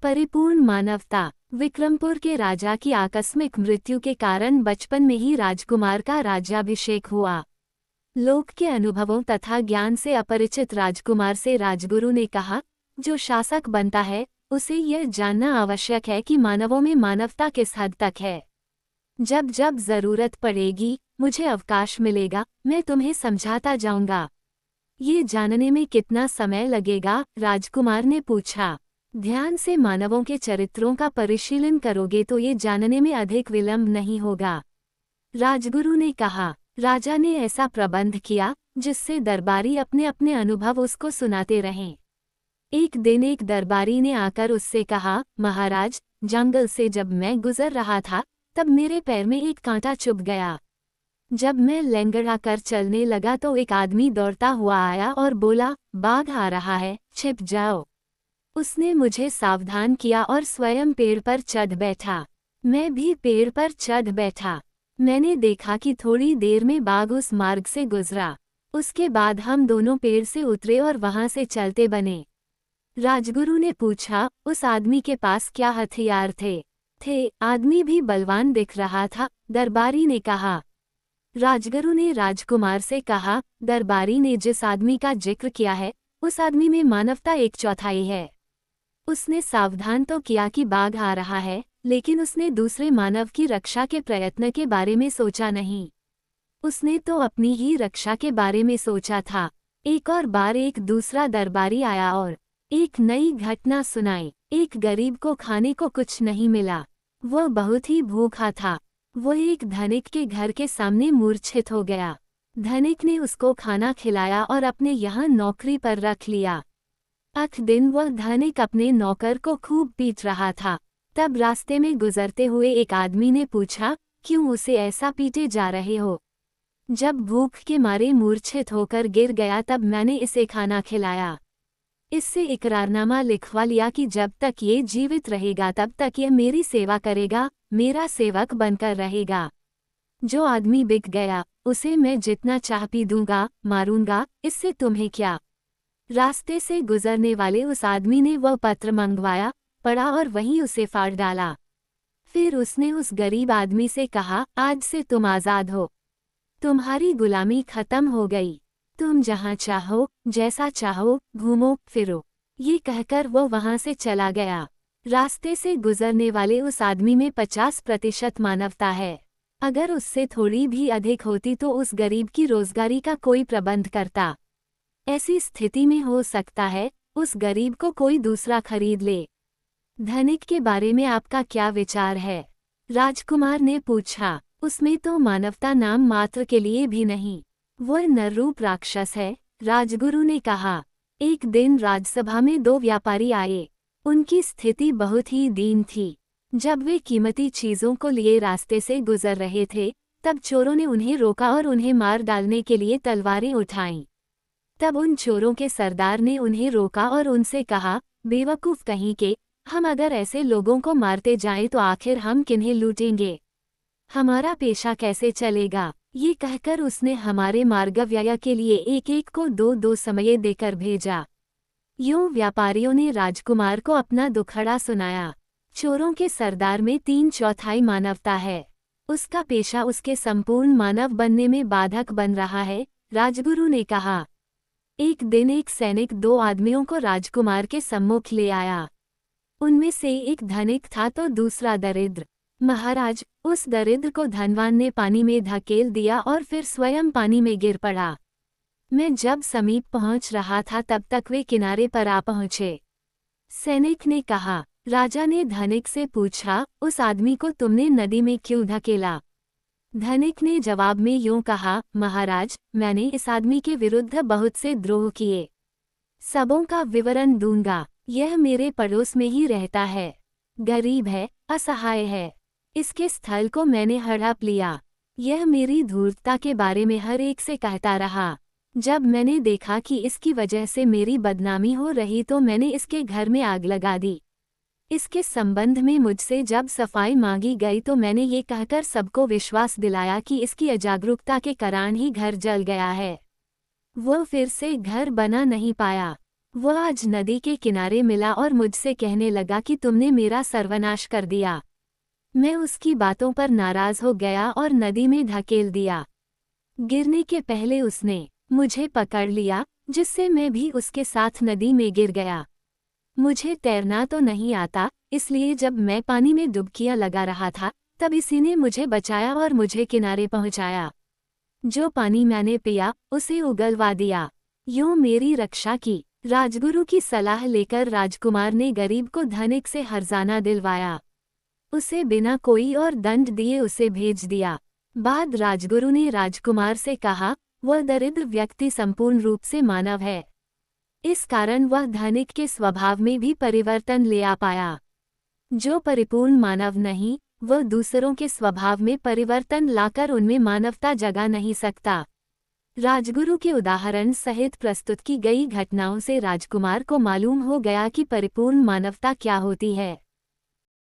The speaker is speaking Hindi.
परिपूर्ण मानवता। विक्रमपुर के राजा की आकस्मिक मृत्यु के कारण बचपन में ही राजकुमार का राज्याभिषेक हुआ। लोक के अनुभवों तथा ज्ञान से अपरिचित राजकुमार से राजगुरु ने कहा, जो शासक बनता है उसे यह जानना आवश्यक है कि मानवों में मानवता किस हद तक है। जब जब जरूरत पड़ेगी, मुझे अवकाश मिलेगा, मैं तुम्हें समझाता जाऊंगा। ये जानने में कितना समय लगेगा? राजकुमार ने पूछा। ध्यान से मानवों के चरित्रों का परिशीलन करोगे तो ये जानने में अधिक विलंब नहीं होगा, राजगुरु ने कहा। राजा ने ऐसा प्रबंध किया जिससे दरबारी अपने अपने अनुभव उसको सुनाते रहें। एक दिन एक दरबारी ने आकर उससे कहा, महाराज, जंगल से जब मैं गुजर रहा था तब मेरे पैर में एक कांटा चुभ गया। जब मैं लंगड़ा कर चलने लगा तो एक आदमी दौड़ता हुआ आया और बोला, बाघ आ रहा है, छिप जाओ। उसने मुझे सावधान किया और स्वयं पेड़ पर चढ़ बैठा। मैं भी पेड़ पर चढ़ बैठा। मैंने देखा कि थोड़ी देर में बाघ उस मार्ग से गुजरा। उसके बाद हम दोनों पेड़ से उतरे और वहां से चलते बने। राजगुरु ने पूछा, उस आदमी के पास क्या हथियार थे? आदमी भी बलवान दिख रहा था, दरबारी ने कहा। राजगुरु ने राजकुमार से कहा, दरबारी ने जिस आदमी का जिक्र किया है उस आदमी में मानवता 1/4 है। उसने सावधान तो किया कि बाघ आ रहा है, लेकिन उसने दूसरे मानव की रक्षा के प्रयत्न के बारे में सोचा नहीं। उसने तो अपनी ही रक्षा के बारे में सोचा था। एक और बार एक दूसरा दरबारी आया और एक नई घटना सुनाई। एक गरीब को खाने को कुछ नहीं मिला। वह बहुत ही भूखा था। वह एक धनिक के घर के सामने मूर्छित हो गया। धनिक ने उसको खाना खिलाया और अपने यहाँ नौकरी पर रख लिया। एक दिन वह धनिक अपने नौकर को खूब पीट रहा था। तब रास्ते में गुजरते हुए एक आदमी ने पूछा, क्यों उसे ऐसा पीटे जा रहे हो? जब भूख के मारे मूर्छित होकर गिर गया तब मैंने इसे खाना खिलाया। इससे इकरारनामा लिखवा लिया कि जब तक ये जीवित रहेगा तब तक यह मेरी सेवा करेगा, मेरा सेवक बनकर रहेगा। जो आदमी बिक गया उसे मैं जितना चाह पी दूंगा, मारूंगा, इससे तुम्हें क्या? रास्ते से गुजरने वाले उस आदमी ने वह पत्र मंगवाया, पढ़ा और वहीं उसे फाड़ डाला। फिर उसने उस गरीब आदमी से कहा, आज से तुम आज़ाद हो। तुम्हारी गुलामी खत्म हो गई। तुम जहाँ चाहो, जैसा चाहो, घूमो फिरो। ये कहकर वो वहाँ से चला गया। रास्ते से गुजरने वाले उस आदमी में 50% मानवता है। अगर उससे थोड़ी भी अधिक होती तो उस गरीब की रोजगारी का कोई प्रबंध करता। ऐसी स्थिति में हो सकता है उस गरीब को कोई दूसरा खरीद ले। धनिक के बारे में आपका क्या विचार है? राजकुमार ने पूछा। उसमें तो मानवता नाम मात्र के लिए भी नहीं, वह नररूप राक्षस है, राजगुरु ने कहा। एक दिन राजसभा में 2 व्यापारी आए। उनकी स्थिति बहुत ही दीन थी। जब वे कीमती चीजों को लिए रास्ते से गुजर रहे थे तब चोरों ने उन्हें रोका और उन्हें मार डालने के लिए तलवारें उठाईं। तब उन चोरों के सरदार ने उन्हें रोका और उनसे कहा, बेवकूफ कहीं के, हम अगर ऐसे लोगों को मारते जाएं तो आखिर हम किन्हें लूटेंगे? हमारा पेशा कैसे चलेगा? ये कहकर उसने हमारे मार्गव्यय के लिए एक एक को 2-2 समय देकर भेजा। यूं व्यापारियों ने राजकुमार को अपना दुखड़ा सुनाया। चोरों के सरदार में 3/4 मानवता है। उसका पेशा उसके संपूर्ण मानव बनने में बाधक बन रहा है, राजगुरु ने कहा। एक दिन एक सैनिक 2 आदमियों को राजकुमार के सम्मुख ले आया। उनमें से एक धनिक था तो दूसरा दरिद्र। महाराज, उस दरिद्र को धनवान ने पानी में धकेल दिया और फिर स्वयं पानी में गिर पड़ा। मैं जब समीप पहुंच रहा था तब तक वे किनारे पर आ पहुंचे। सैनिक ने कहा। राजा ने धनिक से पूछा, उस आदमी को तुमने नदी में क्यों धकेला? धनिक ने जवाब में यूं कहा, महाराज, मैंने इस आदमी के विरुद्ध बहुत से द्रोह किए। सबों का विवरण दूंगा। यह मेरे पड़ोस में ही रहता है, गरीब है, असहाय है। इसके स्थल को मैंने हड़प लिया। यह मेरी धूर्तता के बारे में हर एक से कहता रहा। जब मैंने देखा कि इसकी वजह से मेरी बदनामी हो रही तो मैंने इसके घर में आग लगा दी। इसके संबंध में मुझसे जब सफाई मांगी गई तो मैंने ये कहकर सबको विश्वास दिलाया कि इसकी अजागरूकता के कारण ही घर जल गया है। वह फिर से घर बना नहीं पाया। वह आज नदी के किनारे मिला और मुझसे कहने लगा कि तुमने मेरा सर्वनाश कर दिया। मैं उसकी बातों पर नाराज हो गया और नदी में धकेल दिया। गिरने के पहले उसने मुझे पकड़ लिया, जिससे मैं भी उसके साथ नदी में गिर गया। मुझे तैरना तो नहीं आता, इसलिए जब मैं पानी में डुबकियां लगा रहा था, तब इसी ने मुझे बचाया और मुझे किनारे पहुंचाया। जो पानी मैंने पिया, उसे उगलवा दिया। यूं मेरी रक्षा की। राजगुरु की सलाह लेकर राजकुमार ने गरीब को धनिक से हर्जाना दिलवाया। उसे बिना कोई और दंड दिए उसे भेज दिया। बाद राजगुरु ने राजकुमार से कहा, वह दरिद्र व्यक्ति संपूर्ण रूप से मानव है। इस कारण वह धनिक के स्वभाव में भी परिवर्तन ले आ पाया। जो परिपूर्ण मानव नहीं, वह दूसरों के स्वभाव में परिवर्तन लाकर उनमें मानवता जगा नहीं सकता। राजगुरु के उदाहरण सहित प्रस्तुत की गई घटनाओं से राजकुमार को मालूम हो गया कि परिपूर्ण मानवता क्या होती है।